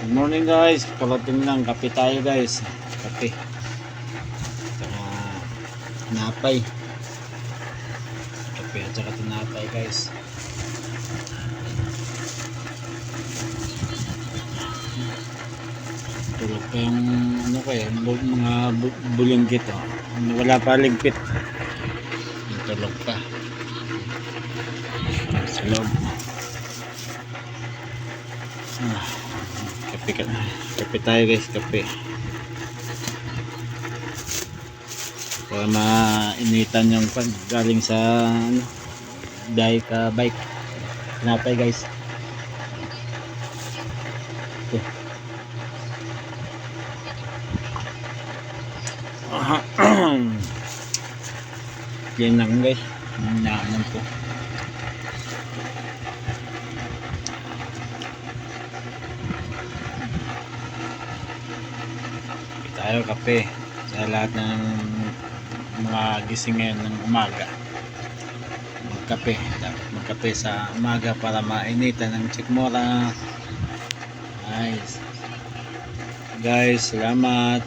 Good morning guys, karating lang, kape tayo guys. Kape. Saka tinapay. Kape at saka tinapay guys. Tulog pa yung ano ko mga bulinggit oh. Wala pa ligpit. Tulog pa. Sa loob. Kape tayo guys, kape para mainitan yung pag galing sa biyahe ka bike. Tinapay guys. Yan lang guys, naanan po. Tayo kape sa lahat ng mga gising ngayon ng umaga. Dapat magkape sa umaga para mainitan ng sikmura. Nice guys, salamat.